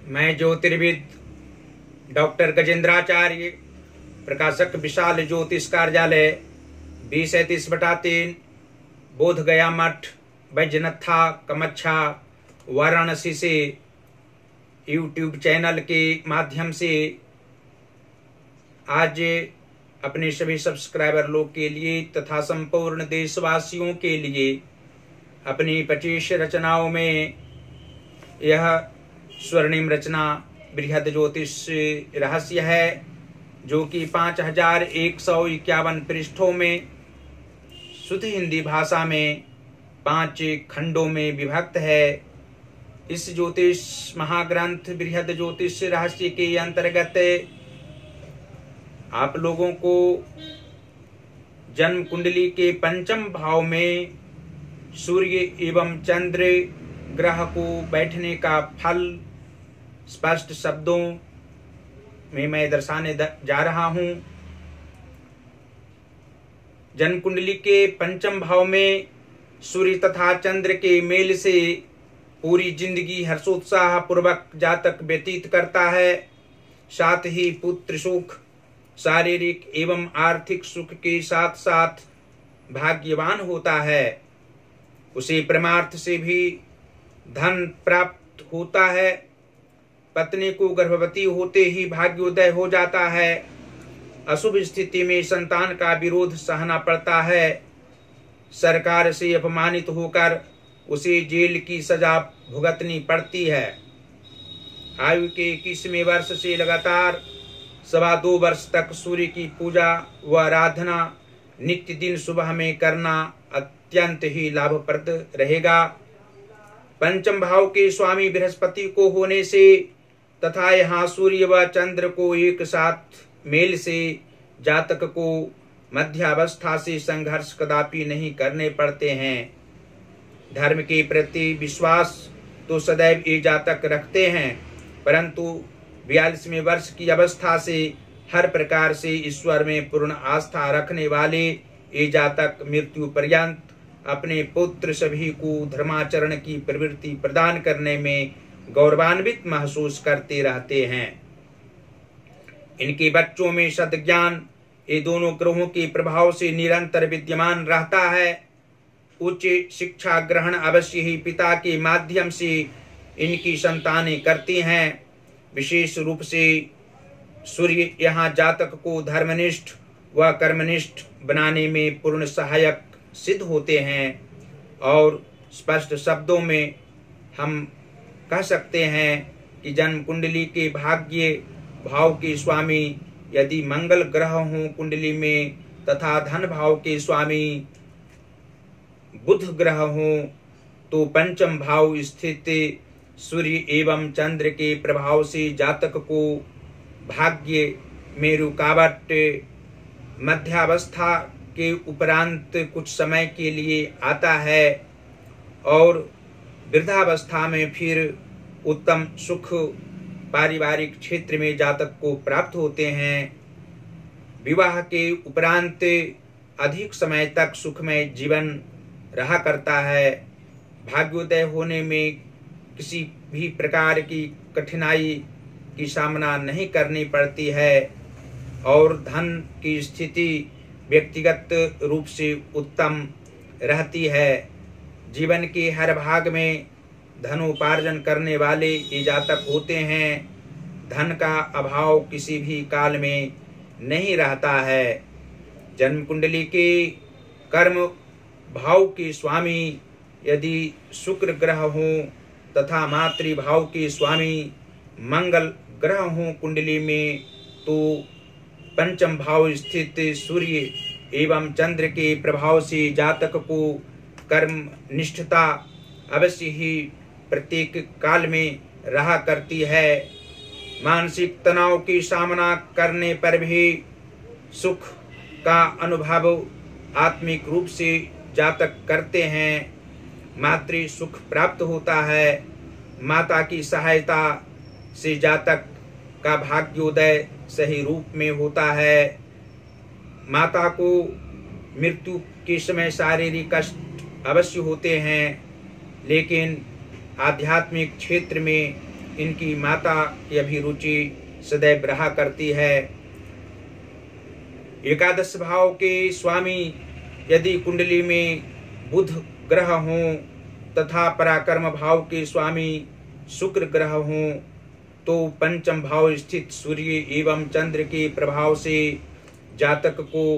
मैं ज्योतिर्विद डॉक्टर गजेंद्राचार्य, प्रकाशक विशाल ज्योतिष कार्यालय 2037/3 बोध गया मठ, बैजनाथा कमच्छा, वाराणसी से यूट्यूब चैनल के माध्यम से आज अपने सभी सब्सक्राइबर लोग के लिए तथा संपूर्ण देशवासियों के लिए अपनी 25 रचनाओं में यह स्वर्णिम रचना बृहद ज्योतिष रहस्य है, जो कि 5151 पृष्ठों में शुद्ध हिंदी भाषा में 5 खंडों में विभक्त है। इस ज्योतिष महाग्रंथ बृहद ज्योतिष रहस्य के अंतर्गत आप लोगों को जन्म कुंडली के पंचम भाव में सूर्य एवं चंद्र ग्रह को बैठने का फल स्पष्ट शब्दों में मैं दर्शाने जा रहा हूं। जन्म कुंडली के पंचम भाव में सूर्य तथा चंद्र के मेल से पूरी जिंदगी हर्षोत्साह पूर्वक जातक व्यतीत करता है। साथ ही पुत्र सुख, शारीरिक एवं आर्थिक सुख के साथ साथ भाग्यवान होता है। उसे परमार्थ से भी धन प्राप्त होता है। पत्नी को गर्भवती होते ही भाग्योदय हो जाता है। अशुभ स्थिति में संतान का विरोध सहना पड़ता है। सरकार से अपमानित होकर उसे जेल की सजा भुगतनी पड़ती है। आयु के 21वें वर्ष से लगातार 2.25 वर्ष तक सूर्य की पूजा व आराधना नित्य दिन सुबह में करना अत्यंत ही लाभप्रद रहेगा। पंचम भाव के स्वामी बृहस्पति को होने से तथा यहाँ सूर्य व चंद्र को एक साथ मेल से जातक को मध्यावस्था से संघर्ष कदापि नहीं करने पड़ते हैं। धर्म के प्रति विश्वास तो सदैव ये जातक रखते हैं, परंतु 42वें वर्ष की अवस्था से हर प्रकार से ईश्वर में पूर्ण आस्था रखने वाले ये जातक मृत्यु पर्यंत अपने पुत्र सभी को धर्माचरण की प्रवृत्ति प्रदान करने में गौरवान्वित महसूस करते रहते हैं। इनके बच्चों में सद्ज्ञान ये दोनों ग्रहों के प्रभाव से निरंतर विद्यमान रहता है। उच्च शिक्षा ग्रहण अवश्य ही पिता के माध्यम से इनकी संतानें करती हैं। विशेष रूप से सूर्य यहाँ जातक को धर्मनिष्ठ व कर्मनिष्ठ बनाने में पूर्ण सहायक सिद्ध होते हैं। और स्पष्ट शब्दों में हम कह सकते हैं कि जन्म कुंडली के भाग्य भाव के स्वामी यदि मंगल ग्रह हों कुंडली में तथा धन भाव के स्वामी बुध ग्रह हों, तो पंचम भाव स्थित सूर्य एवं चंद्र के प्रभाव से जातक को भाग्य में रुकावट मध्यावस्था के उपरांत कुछ समय के लिए आता है और वृद्धावस्था में फिर उत्तम सुख पारिवारिक क्षेत्र में जातक को प्राप्त होते हैं। विवाह के उपरांत अधिक समय तक सुखमय जीवन रहा करता है। भाग्योदय होने में किसी भी प्रकार की कठिनाई की सामना नहीं करनी पड़ती है और धन की स्थिति व्यक्तिगत रूप से उत्तम रहती है। जीवन के हर भाग में धनोपार्जन करने वाले ये जातक होते हैं। धन का अभाव किसी भी काल में नहीं रहता है। जन्म कुंडली के कर्म भाव के स्वामी यदि शुक्र ग्रह हो तथा मातृभाव के स्वामी मंगल ग्रह हो कुंडली में, तो पंचम भाव स्थित सूर्य एवं चंद्र के प्रभाव से जातक को कर्म निष्ठता अवश्य ही प्रत्येक काल में रहा करती है। मानसिक तनाव की सामना करने पर भी सुख का अनुभव आत्मिक रूप से जातक करते हैं। मातृ सुख प्राप्त होता है। माता की सहायता से जातक का भाग्योदय सही रूप में होता है। माता को मृत्यु के समय शारीरिक कष्ट अवश्य होते हैं, लेकिन आध्यात्मिक क्षेत्र में इनकी माता की अभिरुचि सदैव रहा करती है। एकादश भाव के स्वामी यदि कुंडली में बुध ग्रह हों तथा पराक्रम भाव के स्वामी शुक्र ग्रह हों तो पंचम भाव स्थित सूर्य एवं चंद्र के प्रभाव से जातक को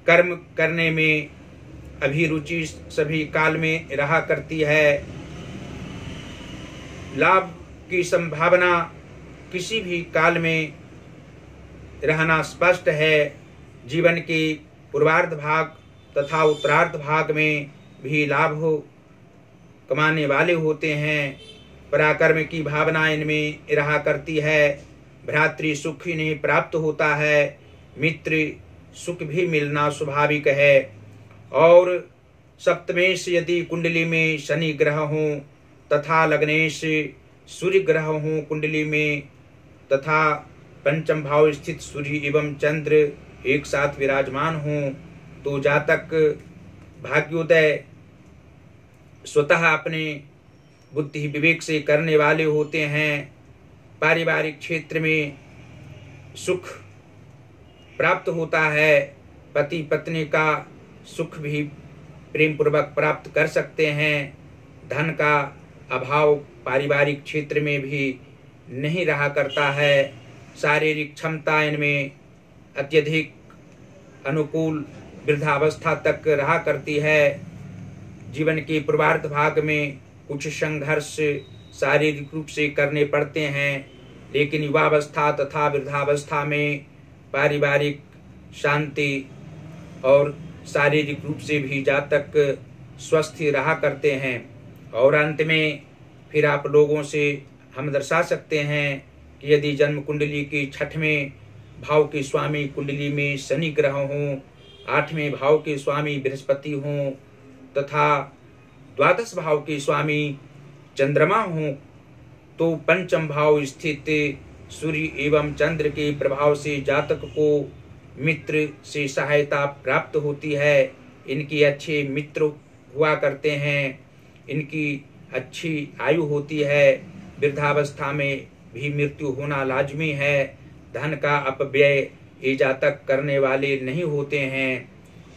कर्म करने में अभिरुचि सभी काल में रहा करती है। लाभ की संभावना किसी भी काल में रहना स्पष्ट है। जीवन के पूर्वार्ध भाग तथा उत्तरार्ध भाग में भी लाभ कमाने वाले होते हैं। पराक्रम की भावना इनमें रहा करती है। भ्रातृ सुख इन्हें प्राप्त होता है। मित्र सुख भी मिलना स्वाभाविक है। और सप्तमेश यदि कुंडली में शनि ग्रह हों तथा लग्नेश सूर्य ग्रह हों कुंडली में तथा पंचम भाव स्थित सूर्य एवं चंद्र एक साथ विराजमान हों तो जातक भाग्योदय स्वतः अपने बुद्धि विवेक से करने वाले होते हैं। पारिवारिक क्षेत्र में सुख प्राप्त होता है। पति पत्नी का सुख भी प्रेम पूर्वक प्राप्त कर सकते हैं। धन का अभाव पारिवारिक क्षेत्र में भी नहीं रहा करता है। शारीरिक क्षमता इनमें अत्यधिक अनुकूल वृद्धावस्था तक रहा करती है। जीवन के पूर्वार्ध भाग में कुछ संघर्ष शारीरिक रूप से करने पड़ते हैं, लेकिन युवावस्था तथा वृद्धावस्था में पारिवारिक शांति और शारीरिक रूप से भी जातक स्वस्थ रहा करते हैं। और अंत में फिर आप लोगों से हम दर्शा सकते हैं कि यदि जन्म कुंडली की 6वें भाव के स्वामी कुंडली में शनि ग्रह हों, 8वें भाव के स्वामी बृहस्पति हों तथा द्वादश भाव के स्वामी चंद्रमा हों तो पंचम भाव स्थित सूर्य एवं चंद्र के प्रभाव से जातक को मित्र से सहायता प्राप्त होती है। इनकी अच्छे मित्र हुआ करते हैं। इनकी अच्छी आयु होती है। वृद्धावस्था में भी मृत्यु होना लाजमी है। धन का अपव्यय ये जातक करने वाले नहीं होते हैं।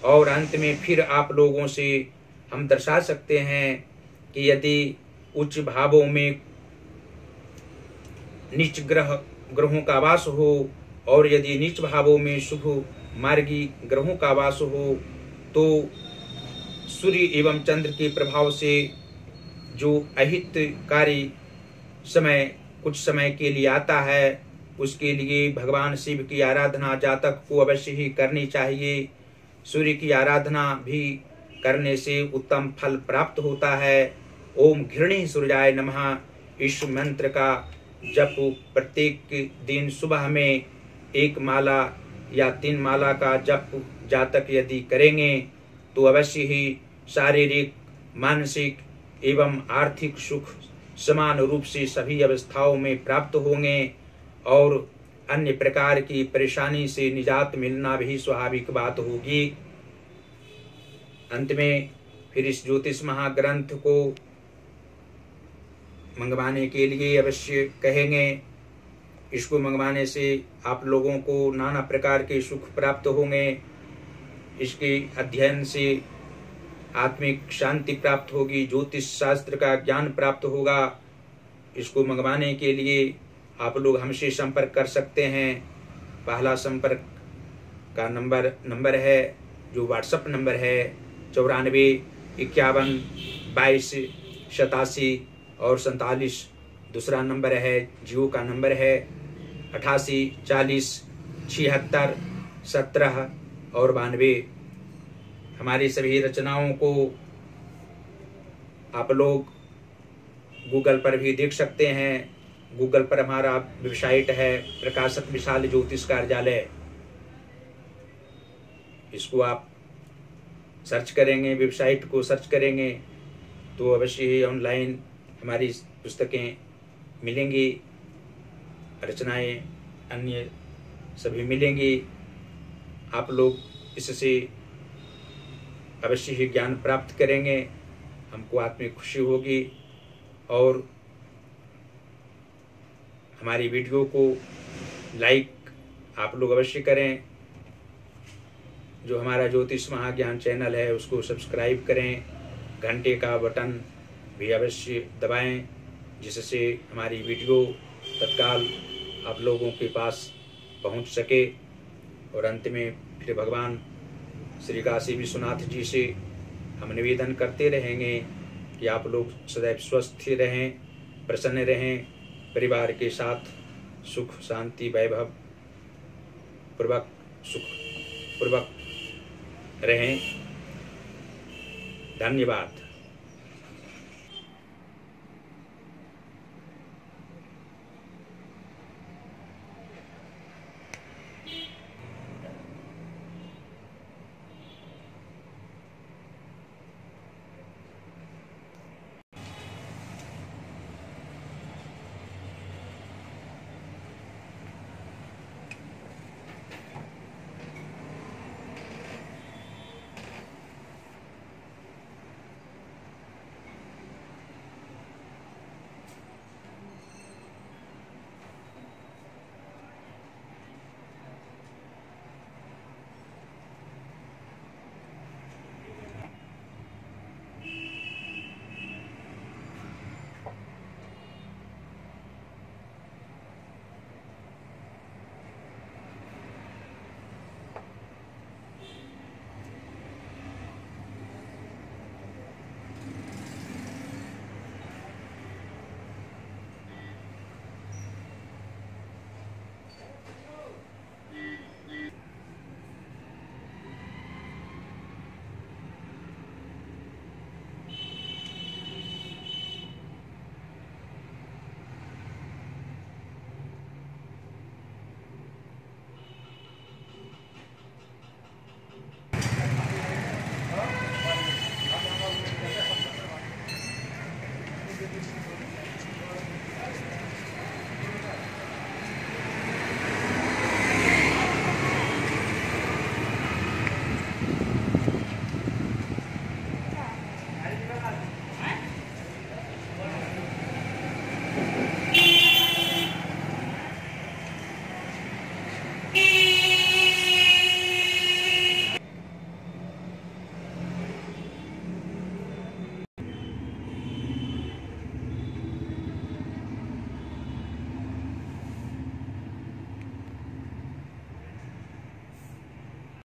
और अंत में फिर आप लोगों से हम दर्शा सकते हैं कि यदि उच्च भावों में नीच ग्रहों का वास हो और यदि नीच भावों में शुभ मार्गी ग्रहों का वास हो तो सूर्य एवं चंद्र के प्रभाव से जो अहितकारी समय कुछ समय के लिए आता है उसके लिए भगवान शिव की आराधना जातक को अवश्य ही करनी चाहिए। सूर्य की आराधना भी करने से उत्तम फल प्राप्त होता है। ओम घृणी सूर्याय नमः इस मंत्र का जप प्रत्येक दिन सुबह में 1 माला या 3 माला का जप जातक यदि करेंगे तो अवश्य ही शारीरिक मानसिक एवं आर्थिक सुख समान रूप से सभी अवस्थाओं में प्राप्त होंगे और अन्य प्रकार की परेशानी से निजात मिलना भी स्वाभाविक बात होगी। अंत में फिर इस ज्योतिष महाग्रंथ को मंगवाने के लिए अवश्य कहेंगे। इसको मंगवाने से आप लोगों को नाना प्रकार के सुख प्राप्त होंगे। इसके अध्ययन से आत्मिक शांति प्राप्त होगी। ज्योतिष शास्त्र का ज्ञान प्राप्त होगा। इसको मंगवाने के लिए आप लोग हमसे संपर्क कर सकते हैं। पहला संपर्क का नंबर है जो व्हाट्सएप नंबर है 94 51 22 87 और 47। दूसरा नंबर है जियो का नंबर है 88 40 76 17 और 92। हमारी सभी रचनाओं को आप लोग गूगल पर भी देख सकते हैं। गूगल पर हमारा वेबसाइट है प्रकाशक विशाल ज्योतिष कार्यालय। इसको आप सर्च करेंगे, वेबसाइट को सर्च करेंगे तो अवश्य ही ऑनलाइन हमारी पुस्तकें मिलेंगी, रचनाएं अन्य सभी मिलेंगी। आप लोग इससे अवश्य ही ज्ञान प्राप्त करेंगे। हमको आत्मिक खुशी होगी और हमारी वीडियो को लाइक आप लोग अवश्य करें। जो हमारा ज्योतिष महाज्ञान चैनल है उसको सब्सक्राइब करें, घंटे का बटन भी अवश्य दबाएं, जिससे हमारी वीडियो तत्काल आप लोगों के पास पहुंच सके। और अंत में फिर भगवान श्री काशी विश्वनाथ जी से हम निवेदन करते रहेंगे कि आप लोग सदैव स्वस्थ रहें, प्रसन्न रहें, परिवार के साथ सुख शांति वैभव पूर्वक सुख पूर्वक रहें। धन्यवाद।